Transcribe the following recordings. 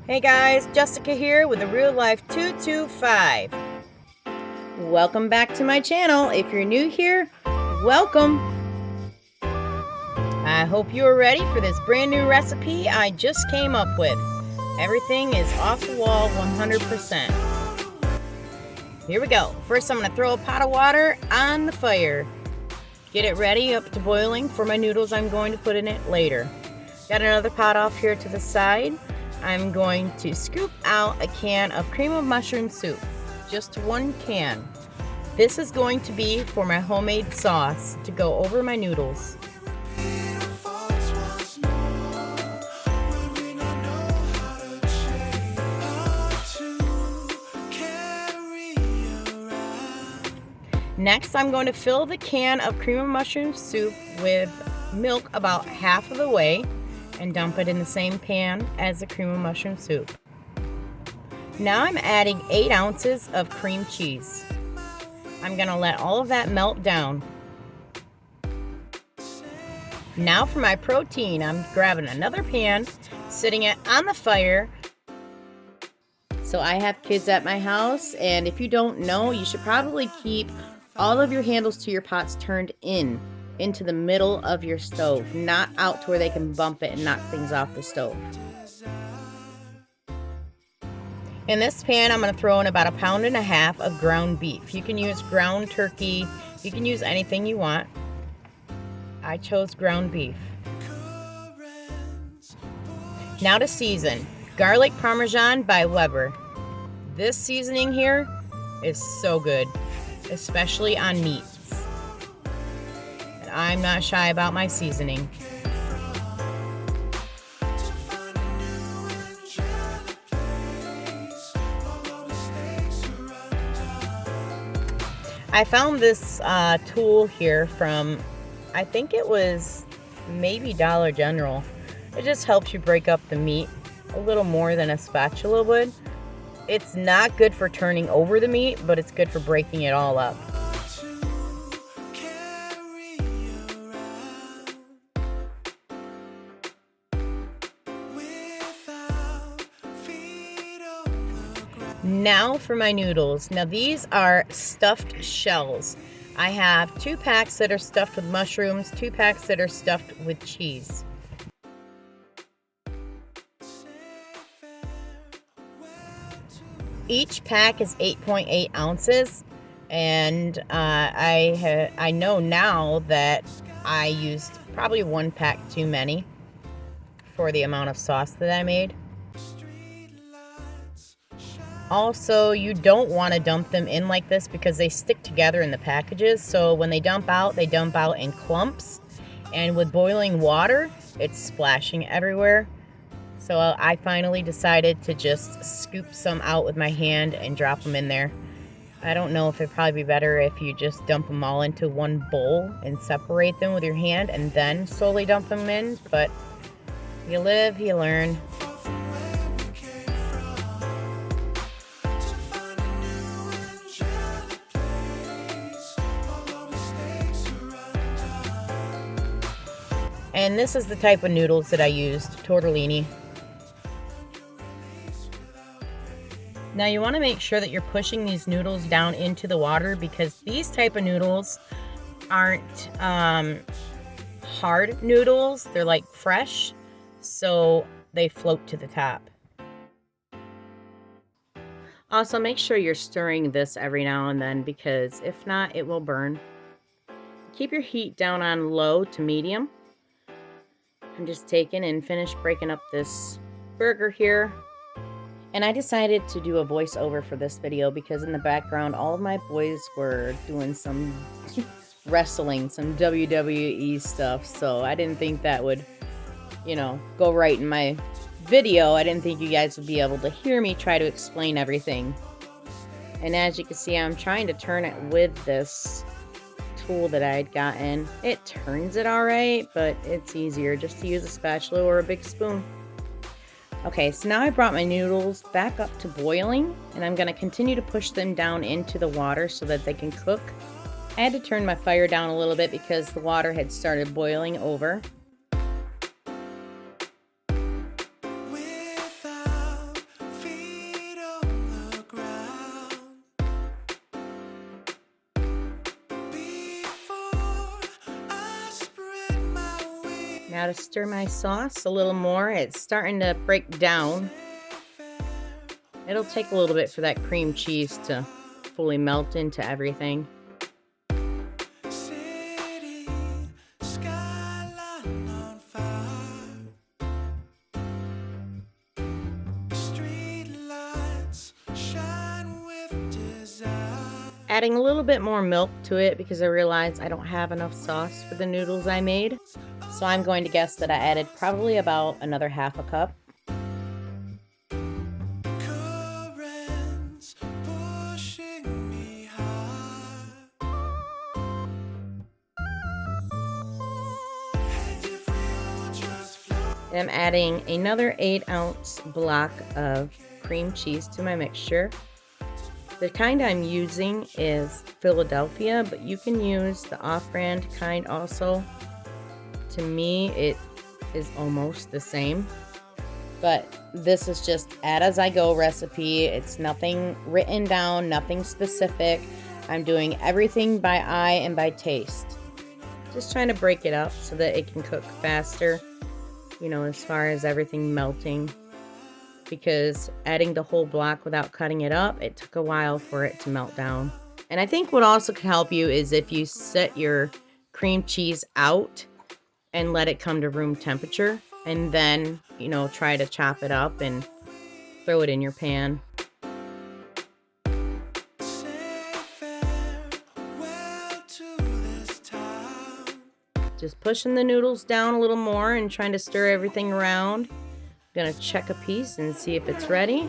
Hey guys, Jessica here with the Real Life 225. Welcome back to my channel. If you're new here, welcome. I hope you are ready for this brand new recipe I just came up with. Everything is off the wall 100%. Here we go. First I'm going to throw a pot of water on the fire. Get it ready up to boiling for my noodles I'm going to put in it later. Got another pot off here to the side. I'm going to scoop out a can of cream of mushroom soup. Just one can. This is going to be for my homemade sauce to go over my noodles. Next, I'm going to fill the can of cream of mushroom soup with milk about half of the way and dump it in the same pan as the cream of mushroom soup. Now I'm adding 8 ounces of cream cheese. I'm going to let all of that melt down. Now for my protein, I'm grabbing another pan, sitting it on the fire. So I have kids at my house, and if you don't know, you should probably keep all of your handles to your pots turned into the middle of your stove, not out to where they can bump it and knock things off the stove. In this pan, I'm going to throw in about 1.5 pounds of ground beef. You can use ground turkey, you can use anything you want. I chose ground beef. Now to season. Garlic Parmesan by Weber. This seasoning here is so good, especially on meats. I'm not shy about my seasoning. I found this tool here from, I think it was maybe Dollar General. It just helps you break up the meat a little more than a spatula would. It's not good for turning over the meat, but it's good for breaking it all up. Now for my noodles. Now these are stuffed shells. I have 2 packs that are stuffed with mushrooms, 2 packs that are stuffed with cheese. Each pack is 8.8 ounces, and I know now that I used probably 1 pack too many for the amount of sauce that I made. Also, you don't want to dump them in like this because they stick together in the packages. So when they dump out in clumps. And with boiling water, it's splashing everywhere. So I finally decided to just scoop some out with my hand and drop them in there. I don't know if it'd probably be better if you just dump them all into one bowl and separate them with your hand and then slowly dump them in. But you live, you learn. And this is the type of noodles that I used, tortellini. Now you want to make sure that you're pushing these noodles down into the water because these type of noodles aren't hard noodles. They're like fresh, so they float to the top. Also, make sure you're stirring this every now and then because if not, it will burn. Keep your heat down on low to medium. I'm just taking and finish breaking up this burger here. And I decided to do a voiceover for this video because in the background, all of my boys were doing some wrestling, some WWE stuff. So I didn't think that would, go right in my video. I didn't think you guys would be able to hear me try to explain everything. And as you can see, I'm trying to turn it with this tool that I had gotten. It turns it alright, but it's easier just to use a spatula or a big spoon. Okay, so now I brought my noodles back up to boiling, and I'm going to continue to push them down into the water so that they can cook. I had to turn my fire down a little bit because the water had started boiling over. Now to stir my sauce a little more. It's starting to break down. It'll take a little bit for that cream cheese to fully melt into everything. Adding a little bit more milk to it because I realized I don't have enough sauce for the noodles I made. So I'm going to guess that I added probably about another half a cup. I'm adding another 8-ounce block of cream cheese to my mixture. The kind I'm using is Philadelphia, but you can use the off-brand kind also. To me, it is almost the same. But this is just add as I go recipe. It's nothing written down, nothing specific. I'm doing everything by eye and by taste. Just trying to break it up so that it can cook faster, you know, as far as everything melting. Because adding the whole block without cutting it up, it took a while for it to melt down. And I think what also can help you is if you set your cream cheese out and let it come to room temperature, and then, you know, try to chop it up and throw it in your pan. Just pushing the noodles down a little more and trying to stir everything around. I'm gonna check a piece and see if it's ready.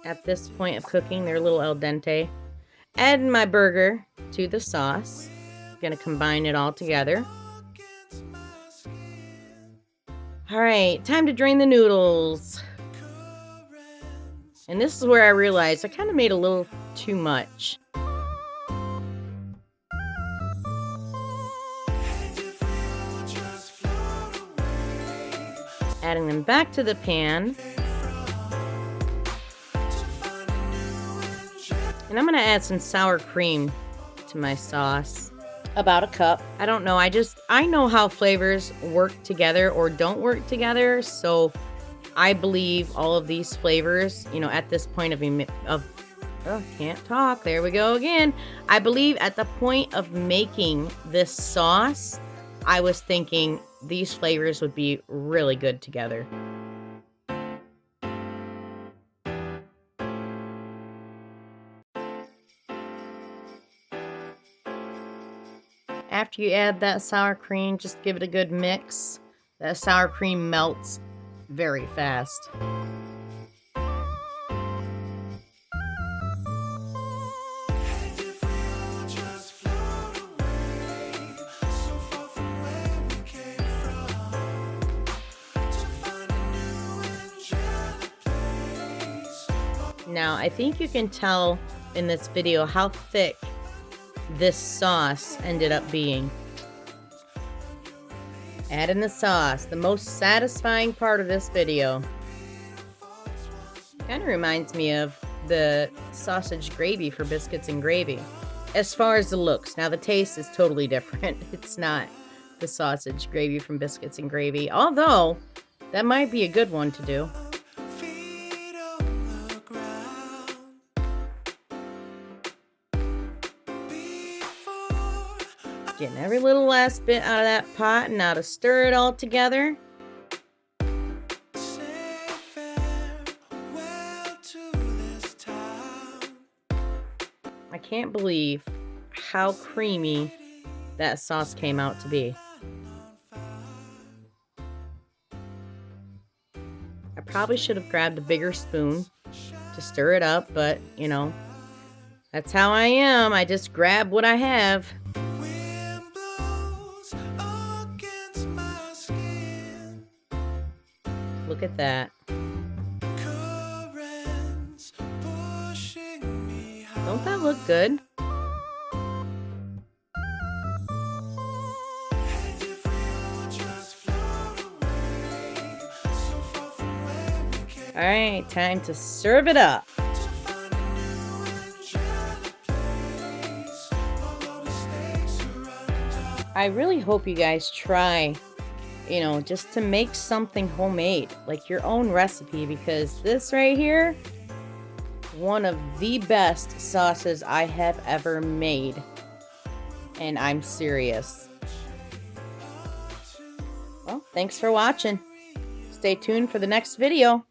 At this point of cooking, they're a little al dente. Adding my burger to the sauce. I'm gonna combine it all together. All right, time to drain the noodles. And this is where I realized I kind of made a little too much. Adding them back to the pan. And I'm going to add some sour cream to my sauce. About a cup. I don't know. I know how flavors work together or don't work together. So I believe all of these flavors, you know, at this point can't talk. There we go again. I believe at the point of making this sauce, I was thinking these flavors would be really good together. After you add that sour cream, just give it a good mix. That sour cream melts very fast. Now, I think you can tell in this video how thick this sauce ended up being. Add in the sauce, the most satisfying part of this video. Kind of reminds me of the sausage gravy for Biscuits and Gravy. As far as the looks, now the taste is totally different. It's not the sausage gravy from Biscuits and Gravy, although that might be a good one to do. Getting every little last bit out of that pot, and now to stir it all together. I can't believe how creamy that sauce came out to be. I probably should have grabbed a bigger spoon to stir it up, but you know, that's how I am. I just grab what I have. Look at that. Don't that look good? All right, time to serve it up. I really hope you guys try, you know, just to make something homemade, like your own recipe, because this right here, one of the best sauces I have ever made. And I'm serious. Well, thanks for watching. Stay tuned for the next video.